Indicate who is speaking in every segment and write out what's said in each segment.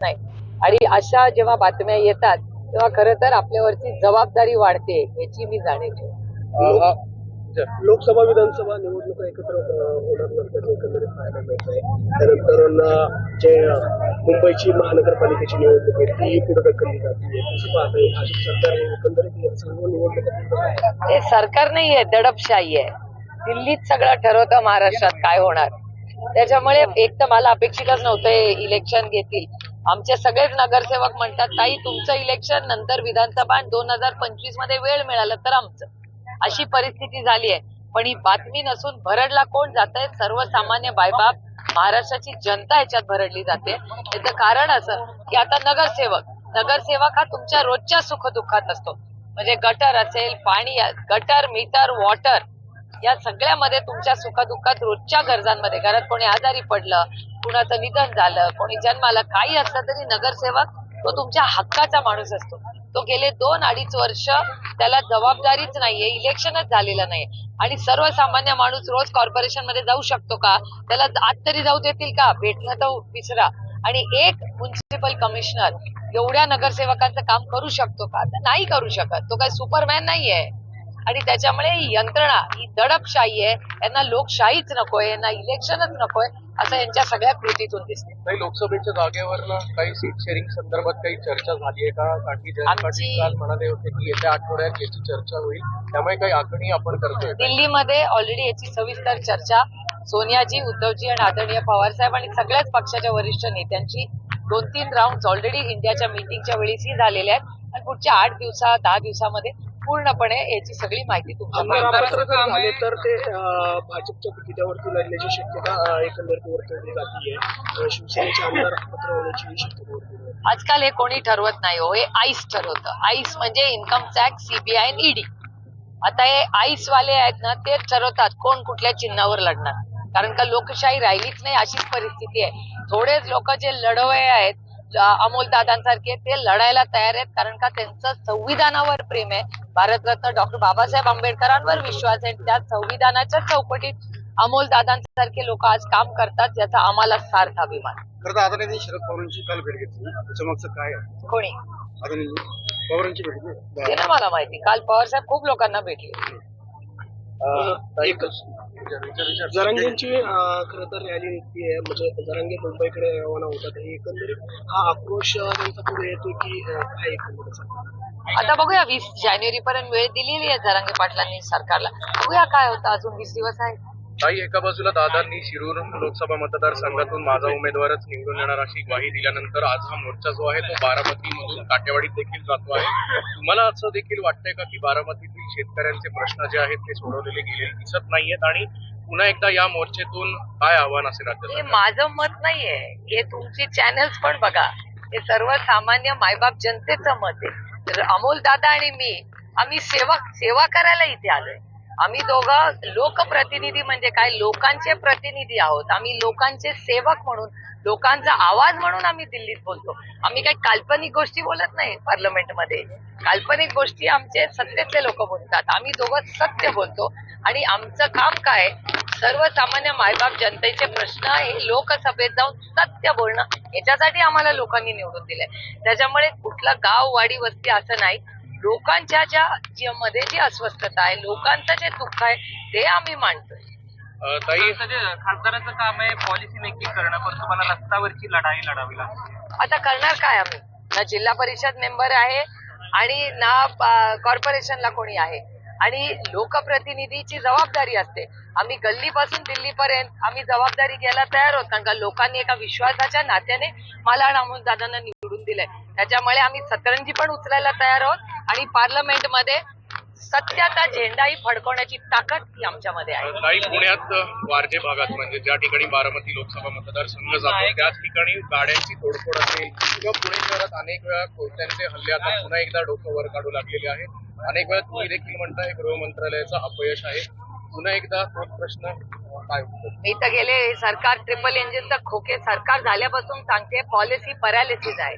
Speaker 1: नाही. आणि अशा जेव्हा बातम्या येतात तेव्हा खरं तर आपल्यावरची जबाबदारी वाढते याची मी जाणीव ठेवते.
Speaker 2: लोकसभा विधानसभा निवडणुका एकत्र होणार नसल्याचं एकंदरीत पाहायला मिळत आहे. त्यानंतर जे मुंबईची महानगरपालिकेची निवडणूक आहे ती पुढे ढकलली जाते. कसं पाहता येईल भाजप सरकार एकंदरीत सर्व निवडणुका?
Speaker 1: हे सरकार नाहीये, दडपशाही आहे. दिल्लीत सगळं ठरवतं महाराष्ट्रात काय होणार. त्याच्यामुळे एक तर मला अपेक्षितच नव्हतं इलेक्शन घेतील. आमचे सगळेच नगरसेवक म्हणतात ताई तुमचं इलेक्शन नंतर विधानसभा 2025 मध्ये वेळ मिळाला तर आमचं. अशी परिस्थिती झाली आहे. पण ही बातमी नसून भरडला कोण जात आहे? सर्वसामान्य बायबाप महाराष्ट्राची जनता याच्यात भरडली जाते. याचं कारण असं की आता नगरसेवक हा तुमच्या रोजच्या सुखदुःखात असतो. म्हणजे गटर असेल, पाणी, गटर, मीटर, वॉटर या सगळ्यामध्ये तुमच्या सुखदुःखात रोजच्या गरजांमध्ये घरात कोणी आजारी पडलं, कुणाचं निधन झालं, कोणी जन्माला, काही असलं तरी नगरसेवक तो तुमच्या हक्काचा माणूस असतो. तो गेले 2-2.5 वर्ष त्याला जबाबदारीच नाहीये, इलेक्शनच झालेलं नाही. आणि सर्वसामान्य माणूस रोज कॉर्पोरेशन मध्ये जाऊ शकतो का? त्याला आत तरी जाऊ देतील का? भेटणं तर विसरा. आणि एक म्युन्सिपल कमिशनर एवढ्या नगरसेवकांचं काम करू शकतो का? तर नाही करू शकत. तो काही सुपरमॅन नाहीये. आणि त्याच्यामुळे ही यंत्रणा ही दडपशाही आहे. यांना लोकशाहीच नकोय, यांना इलेक्शनच नकोय असं यांच्या सगळ्या कृतीतून दिसते.
Speaker 3: काही लोकसभेच्या जागेवर काही सीट शेअरिंग संदर्भात काही चर्चा झाली आहे का? कारण की जयंत पाटील काल म्हणाले होते की येत्या आठवड्यात याची चर्चा होईल, त्यामुळे काही आखणी आपण करतोय.
Speaker 1: दिल्लीमध्ये ऑलरेडी याची सविस्तर चर्चा सोनियाजी, उद्धवजी आणि आदरणीय पवार साहेब आणि सगळ्याच पक्षाच्या वरिष्ठ नेत्यांची 2-3 राऊंड ऑलरेडी इंडियाच्या मीटिंगच्या वेळीही झालेल्या आहेत. आणि पुढच्या 10 दिवसामध्ये पूर्णपणे याची सगळी माहिती
Speaker 2: तुमच्या झाले तर ते भाजपच्या तिकिटावरती लढण्याची शक्यता एकंदरीत वर्तवली जाते. शिवसेनेचे आमदार पत्र होण्याची शक्यता
Speaker 1: आजकाल हे कोणी ठरवत नाही हो, हे आईस ठरवतं. आईस म्हणजे इन्कम टॅक्स, सीबीआय आणि ईडी. आता हे आईस वाले आहेत ना, ते ठरवतात कोण कुठल्या चिन्हावर लढणार. कारण का लोकशाही राहिलीच नाही अशीच परिस्थिती आहे. थोडेच लोक जे लढवय आहेत अमोल दादांसारखे ते लढायला तयार आहेत. कारण का त्यांचं संविधानावर प्रेम आहे. भारतरत्न डॉक्टर बाबासाहेब आंबेडकरांवर विश्वास आहे. त्या संविधानाच्या चौकटीत अमोल दादांसारखे लोक आज काम करतात, याचा आम्हाला सार्थ अभिमान.
Speaker 3: खरं तर आदरणीय शरद पवारांची काल भेट घेतली, त्याच्या मागचं काय आहे?
Speaker 1: कोणी
Speaker 3: आदरणीय पवारांची भेट घेतली
Speaker 1: ते ना मला माहिती. काल पवार साहेब खूप लोकांना भेटले.
Speaker 2: जरांगेंची खरं तर रॅली निघती आहे. म्हणजे जरांगे मुंबईकडे रवाना होतात. एकंदरीत हा आक्रोश त्यांचा पुढे येतो की काय एकंदरीत?
Speaker 1: आता बघूया 20 जानेवारी पर्यंत वेळ दिलेली आहे जरांगे पाटलांनी सरकारला. बघूया काय होतं. अजून 20 दिवस आहे.
Speaker 3: काही एका बाजूला दादांनी शिरूर लोकसभा मतदारसंघातून माझा उमेदवारच निवडून येणार अशी ग्वाही दिल्यानंतर आज हा मोर्चा जो आहे तो बारामतीमधून काटेवाडीत देखील जातो आहे. तुम्हाला असं देखील वाटतंय का की बारामतीतील शेतकऱ्यांचे प्रश्न जे आहेत ते सोडवलेले गेलेले दिसत नाहीयेत आणि पुन्हा एकदा या मोर्चेतून काय आव्हान असेल राज्यात?
Speaker 1: माझं मत नाहीये, हे तुमची चॅनल्स पण बघा. हे सर्वसामान्य मायबाप जनतेचं मत आहे. तर अमोल दादा आणि मी आम्ही सेवा करायला इथे आलोय. आम्ही दोघं लोकप्रतिनिधी म्हणजे काय, लोकांचे प्रतिनिधी आहोत. आम्ही लोकांचे सेवक म्हणून, लोकांचा आवाज म्हणून आम्ही दिल्लीत बोलतो. आम्ही काही काल्पनिक गोष्टी बोलत नाही पार्लमेंटमध्ये. काल्पनिक गोष्टी आमचे सत्तेतले लोक बोलतात. आम्ही दोघं सत्य बोलतो. आणि आमचं काम काय, सर्वसामान्य मायबाप जनतेचे प्रश्न हे लोकसभेत जाऊन सत्य बोलणं, याच्यासाठी आम्हाला लोकांनी निवडून दिलंय. त्याच्यामुळे कुठलं गाव, वाडी, वस्ती असं नाही. लोकांच्या मध्ये जी अस्वस्थता आहे, लोकांचं जे दुःख आहे ते आम्ही मांडतोय.
Speaker 4: खासदाराचं काम आहे पॉलिसी मेकिंग करणं, पण तुम्हाला रस्त्यावरची लढाई लढावी लागते.
Speaker 1: आता करणार काय आम्ही? ना जिल्हा परिषद मेंबर आहे आणि ना कॉर्पोरेशनला कोणी आहे. आणि लोकप्रतिनिधीची जबाबदारी असते. आम्ही गल्लीपासून दिल्लीपर्यंत आम्ही जबाबदारी घ्यायला तयार आहोत. कारण का लोकांनी एका विश्वासाच्या नात्याने मला आणि अमोल दादांना निवडून दिलंय. त्याच्यामुळे आम्ही सतरंजी पण उचलायला तयार आहोत. आणि पार्लमेंटमध्ये सत्याचा झेंडाही फडकवण्याची ताकद ही आमच्यामध्ये आहे.
Speaker 3: काही पुण्यात वारजे भागात म्हणजे ज्या ठिकाणी बारामती लोकसभा मतदारसंघ जातो त्याच ठिकाणी गाड्यांची तोडफोड असेल किंवा पुणे शहरात अनेक वेळा कोयत्यांचे हल्ले आता पुन्हा एकदा डोकं वर काढू लागलेले आहेत. अनेक वेळा तुम्ही देखील म्हणताय गृह मंत्रालयाचं अपयश आहे. पुन्हा एकदा तोच प्रश्न काय होतो?
Speaker 1: मी तर गेले सरकार ट्रिपल इंजिनचं खोके सरकार झाल्यापासून सांगते पॉलिसी पॅरालिसिस आहे.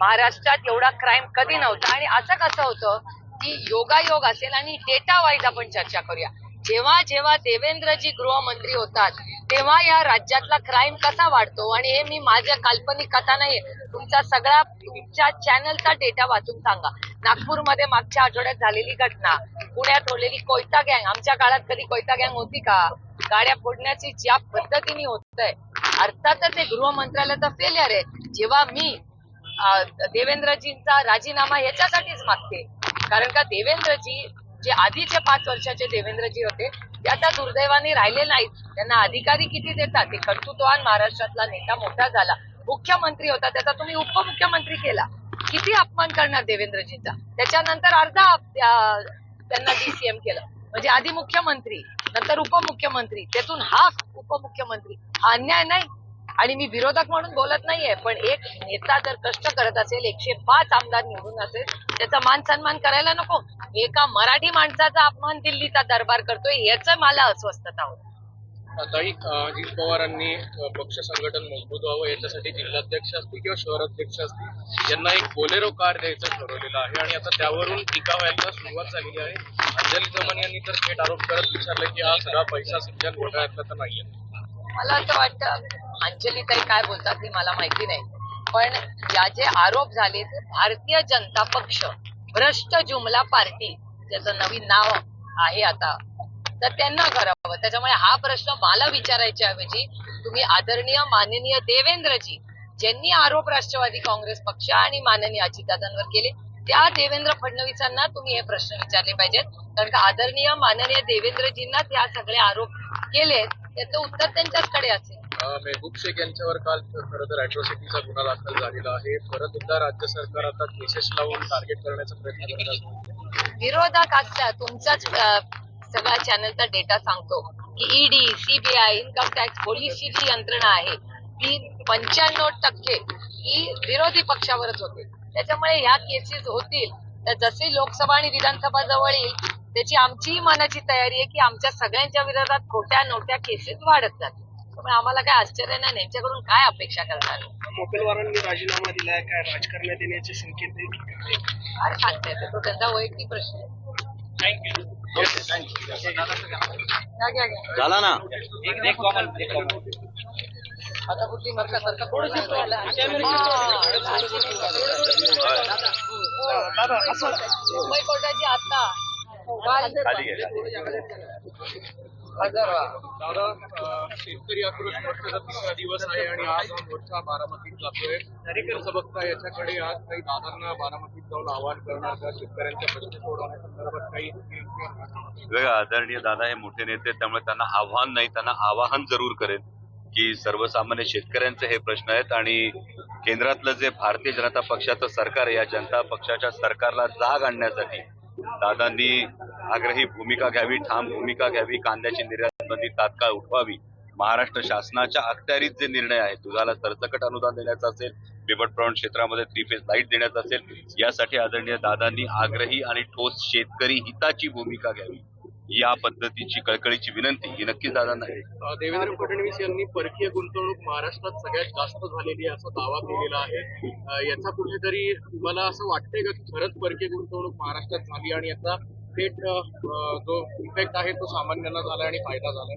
Speaker 1: महाराष्ट्रात एवढा क्राईम कधी नव्हता. आणि असं कसं होतं की योगायोग असेल आणि डेटा वाईज आपण चर्चा करूया. जेव्हा जेव्हा देवेंद्रजी गृहमंत्री होतात तेव्हा या राज्यातला क्राईम कसा वाढतो, आणि हे मी माझ्या काल्पनिक कथा नाही, तुमच्या चॅनलचा डेटा वाचून सांगा. नागपूरमध्ये मागच्या आठवड्यात झालेली घटना, पुण्यात होलेली कोयता गँग, आमच्या काळात कधी कोयता गँग होती का? गाड्या फोडण्याची ज्या पद्धतीने होत आहे, अर्थातच हे गृहमंत्रालयाचा फेलियर आहे. जेव्हा मी देवेंद्रजींचा राजीनामा याच्यासाठीच मागते, कारण का देवेंद्रजी जे आधीचे 5 वर्षाचे देवेंद्रजी होते ते आता दुर्दैवाने राहिले नाहीत. त्यांना अधिकारी किती देतात? ते कर्तृत्ववान महाराष्ट्रातला नेता मोठा झाला, मुख्यमंत्री होता, त्याचा तुम्ही उपमुख्यमंत्री केला. किती अपमान करणार देवेंद्रजींचा? त्याच्यानंतर अर्धा त्यांना डीसीएम केलं, म्हणजे आधी मुख्यमंत्री, नंतर उपमुख्यमंत्री, त्यातून हाफ उपमुख्यमंत्री. हा अन्याय नाही? आणि मी विरोधक म्हणून बोलत नाहीये, पण एक नेता जर कष्ट करत असेल, 105 आमदार निवडून असेल, त्याचा मान सन्मान करायला नको? एका मराठी माणसाचा अपमान दिल्लीचा दरबार करतोय, याचं मला अस्वस्थता होत.
Speaker 3: ताई, अजित पवारांनी पक्ष संघटन मजबूत व्हावं याच्यासाठी जिल्हाध्यक्ष असतील किंवा शहराध्यक्ष असतील यांना एक बोलेरो कार द्यायचं ठरवलेलं आहे, आणि आता त्यावरून टीका व्हायला सुरुवात झालेली आहे. अंजली दमन यांनी तर थेट आरोप करत विचारलं की हा सगळा पैसा सिंचन घोटाळ्यातला तर नाहीये.
Speaker 1: मला असं वाटतं अंजलीताई काय बोलतात हे मला माहिती नाही, पण या जे आरोप झाले ते भारतीय जनता पक्ष भ्रष्ट जुमला पार्टी, ज्याचं नवीन नाव आहे आता, तर त्यांना करावं. त्याच्यामुळे हा प्रश्न मला विचारायच्या ऐवजी तुम्ही आदरणीय माननीय देवेंद्रजी ज्यांनी आरोप राष्ट्रवादी काँग्रेस पक्ष आणि माननीय अजितदादांवर केले, त्या देवेंद्र फडणवीसांना तुम्ही हे प्रश्न विचारले पाहिजेत, कारण का आदरणीय माननीय देवेंद्रजींना त्या सगळे आरोप केले, त्याचं उत्तर त्यांच्याचकडे असेल.
Speaker 3: मेहबूब शेख यांच्यावर काल खरं तर अॅट्रॉसिटीचा गुन्हा दाखल झालेला आहे. परत एकदा राज्य सरकार आता केसेस लावून टार्गेट करण्याचा प्रयत्न करत आहे.
Speaker 1: विरोधक असल्या तुमचाच सगळ्या चॅनलचा डेटा सांगतो की ईडी, सीबीआय, इन्कम टॅक्स, पोलीसची जी यंत्रणा आहे ती 95% ही विरोधी पक्षावरच होते. त्याच्यामुळे ह्या केसेस होतील, तर जसे लोकसभा आणि विधानसभा जवळ येईल त्याची आमची मनाची तयारी आहे की आमच्या सगळ्यांच्या विरोधात खोट्या नोट्या केसेस वाढत जातील. त्यामुळे आम्हाला काय आश्चर्य नाही, यांच्याकडून काय अपेक्षा करणार?
Speaker 2: मोपेलवारांनी राजीनामा दिलाय, काय राजकारणात येण्याचे संकेत आहे?
Speaker 1: काय सांगता येते, तो त्यांचा वैयक्तिक प्रश्न आहे.
Speaker 5: झाला ना.
Speaker 1: आता कुठली म्हटल्यासारखं थोडंसं मुंबई कोर्टाची आता
Speaker 5: खाली गेला.
Speaker 3: दादा, शेतकरी आक्रोश मोर्चाचा 3रा दिवस आहे आणि आज हा मोर्चा बारामतीत जातोय. कसं बघता याच्याकडे? आज काही दादांना बारामतीत जाऊन आवाहन करणार का शेतकऱ्यांच्या प्रश्न सोडवण्यासंदर्भात काही?
Speaker 5: बघा, आदरणीय दादा हे मोठे नेते, त्यामुळे त्यांना आव्हान नाही, त्यांना आवाहन जरूर करेन की सर्वसामान्य शेतकऱ्यांचे हे प्रश्न आहेत, आणि केंद्रातलं जे भारतीय जनता पक्षाचं सरकार आहे, या जनता पक्षाच्या सरकारला जाग आणण्यासाठी दादांनी आग्रही भूमिका घ्यावी, ठाम भूमिका घ्यावी. कांद्याची निर्यात बंदी तात्काळ उठवावी. महाराष्ट्र शासनाच्या अखत्यारीत जे निर्णय आहेत, दुधाला सरसकट अनुदान देण्याचा असेल, बिबट प्रवण क्षेत्रामध्ये 3 फेज लाईट देण्याचा असेल, यासाठी आदरणीय दादांनी आग्रही आणि ठोस शेतकरी हिताची भूमिका घ्यावी. या पद्धतीची कळकळीची विनंती ही नक्कीच दादांना आहे.
Speaker 3: देवेंद्र फडणवीस यांनी परकीय गुंतवणूक महाराष्ट्रात सगळ्यात जास्त झालेली आहे असा दावा केलेला आहे. याचा कुठेतरी तुम्हाला असं वाटतंय का की खरंच परकीय गुंतवणूक महाराष्ट्रात झाली आणि याचा थेट जो इफेक्ट आहे तो सामान्यांना झाला आणि फायदा झालाय?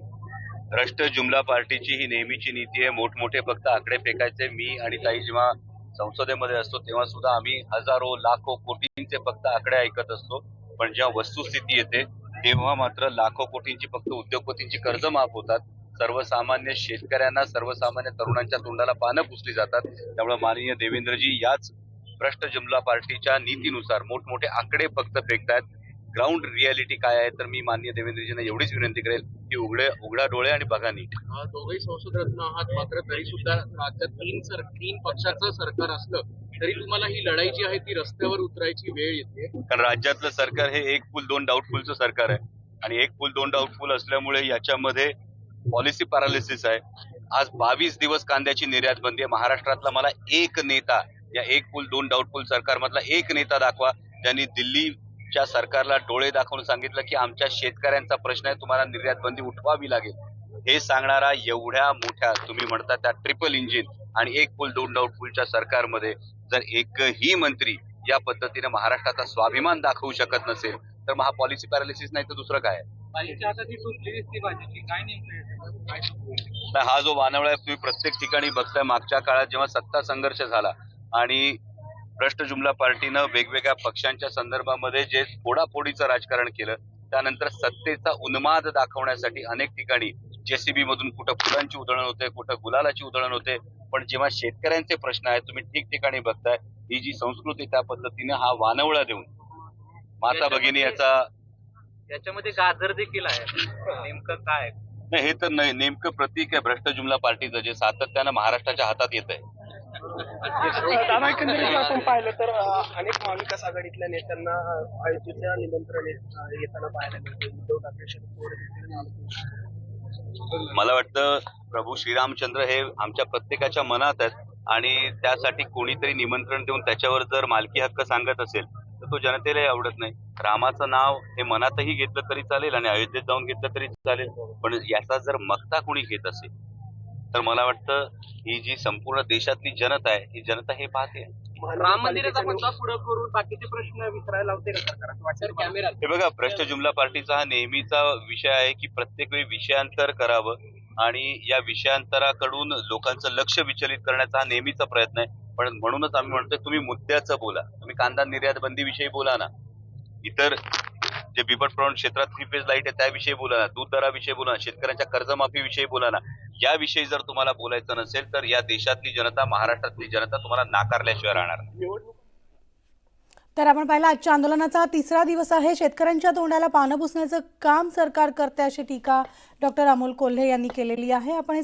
Speaker 5: भ्रष्ट जुमला पार्टीची ही नेहमीची नीती आहे. मोठमोठे फक्त आकडे फेकायचे. मी आणि ताई जेव्हा संसदेमध्ये असतो तेव्हा सुद्धा आम्ही हजारो लाखो कोटींचे फक्त आकडे ऐकत असतो, पण जेव्हा वस्तुस्थिती येते तेव्हा मात्र लाखो कोटींची फक्त उद्योगपतींची कर्ज माफ होतात. सर्वसामान्य शेतकऱ्यांना, सर्वसामान्य तरुणांच्या तोंडाला पानं पुसली जातात. त्यामुळे माननीय देवेंद्रजी याच भ्रष्ट जुमला पार्टीच्या नीतीनुसार मोठमोठे आकडे फक्त फेकतायत. ग्राउंड रियालिटी काय आहे, तर मी माननीय देवेंद्रजींना एवढीच विनंती करेल की उघडा डोळे आणि बघा नीट.
Speaker 3: दोघेही संसदरत्न आहात, मात्र तरी सुद्धा राज्यात 3 पक्षाचं सरकार असलं तरी तुम्हाला ही लढाई जी आहे ती रस्त्यावर उतरायची वेळ येते.
Speaker 5: कारण राज्यातलं सरकार हे 1 पूल 2 डाऊटफुलचं सरकार आहे, आणि 1 पूल 2 डाऊटफुल असल्यामुळे याच्यामध्ये पॉलिसी पॅरालिसिस आहे. आज 22 दिवस कांद्याची निर्यात बंदी आहे. महाराष्ट्रातला मला एक नेता, या 1 पूल 2 डाऊटफुल सरकारमधला एक नेता दाखवा ज्यांनी दिल्लीच्या सरकारला डोळे दाखवून सांगितलं की आमच्या शेतकऱ्यांचा प्रश्न आहे, तुम्हाला निर्यात बंदी उठवावी लागेल. हे सांगणारा एवढ्या मोठ्या तुम्ही म्हणता त्या ट्रिपल इंजिन आणि 1 पूल 2 डाऊटफुलच्या सरकारमध्ये जर एकही मंत्री या पद्धतीने महाराष्ट्राचा स्वाभिमान दाखवू शकत नसेल, तर मग हा पॉलिसी पॅरालिसिस नाही तर दुसरं काय आहे?
Speaker 4: बाईच्या हातात ही सुटली दिसती भाजीची काय नेमकं काय
Speaker 5: तर हा जो वानवळा आहे तुम्ही प्रत्येक ठिकाणी बघताय. मागच्या काळात जेव्हा सत्ता संघर्ष झाला आणि भ्रष्ट जुमला पार्टीनं वेगवेगळ्या पक्षांच्या संदर्भामध्ये जे फोडाफोडीचं राजकारण केलं, त्यानंतर सत्तेचा उन्माद दाखवण्यासाठी अनेक ठिकाणी जेसीबी मधून कुठं फुलांची उधळण होते, कुठं गुलालाची उधळण होते. पण जेव्हा शेतकऱ्यांचे प्रश्न आहेत तुम्ही ठिकठिकाणी बघताय, ही जी संस्कृती त्या पद्धतीने हा वानवळा देऊन माता भगिनी
Speaker 4: याच्यामध्ये गाजर देखील आहे नेमकं काय
Speaker 5: नाही, हे तर नेमकं प्रतीक आहे भ्रष्ट जुमला पार्टीचं, जे सातत्यानं महाराष्ट्राच्या हातात येत आहे.
Speaker 2: दादा एकंदरीत आपण पाहिलं तर अनेक महाविकास आघाडीतल्या नेत्यांना अयोध्येच्या निमंत्रण येताना पाहायला मिळते. उद्धव ठाकरे, शरद पवार
Speaker 5: मला वाटतं प्रभू श्रीरामचंद्र हे आमच्या प्रत्येकाच्या मनात आहेत आणि त्यासाठी कोणीतरी निमंत्रण देऊन त्याच्यावर जर मालकी हक्क सांगत असेल तर तो जनतेलाही आवडत नाही. रामाचं नाव हे मनातही घेतलं तरी चालेल आणि अयोध्येत जाऊन घेतलं तरी चालेल, पण याचा जर मक्ता कोणी घेत असेल तर मला वाटतं ही जी संपूर्ण देशातली जनता आहे ही जनता हे पाहते.
Speaker 4: राम मंदिराचा मुद्दा पुढे करून बाकीचे प्रश्न विसरायला लावते का सरकार असं वाटतं कॅमेरा
Speaker 5: हे बघा, भ्रष्ट जुमला पार्टीचा हा नेहमीचा विषय आहे की प्रत्येक वेळी विषयांतर करावं आणि या विषयांतराकडून लोकांचं लक्ष विचलित करण्याचा हा नेहमीचा प्रयत्न आहे. पण म्हणूनच आम्ही म्हणतोय तुम्ही मुद्द्याचं बोला, तुम्ही कांदा निर्यात बंदी विषयी बोला ना, इतर जे बिबट प्रवण क्षेत्रात 3 फेज लाईट आहे त्याविषयी बोला ना, दूध दराविषयी बोला ना, शेतकऱ्यांच्या कर्जमाफी विषयी बोला ना. याविषयी जर तुम्हाला बोलायचं नसेल तर या देशातली जनता, महाराष्ट्रातली जनता तुम्हाला नाकारल्याशिवाय राहणार नाही.
Speaker 6: तर आपण पाहिलं आजच्या आंदोलनाचा 3रा दिवस आहे. शेतकऱ्यांच्या तोंडाला पानं पुसण्याचं काम सरकार करते अशी टीका डॉक्टर अमोल कोल्हे यांनी केलेली आहे. आपण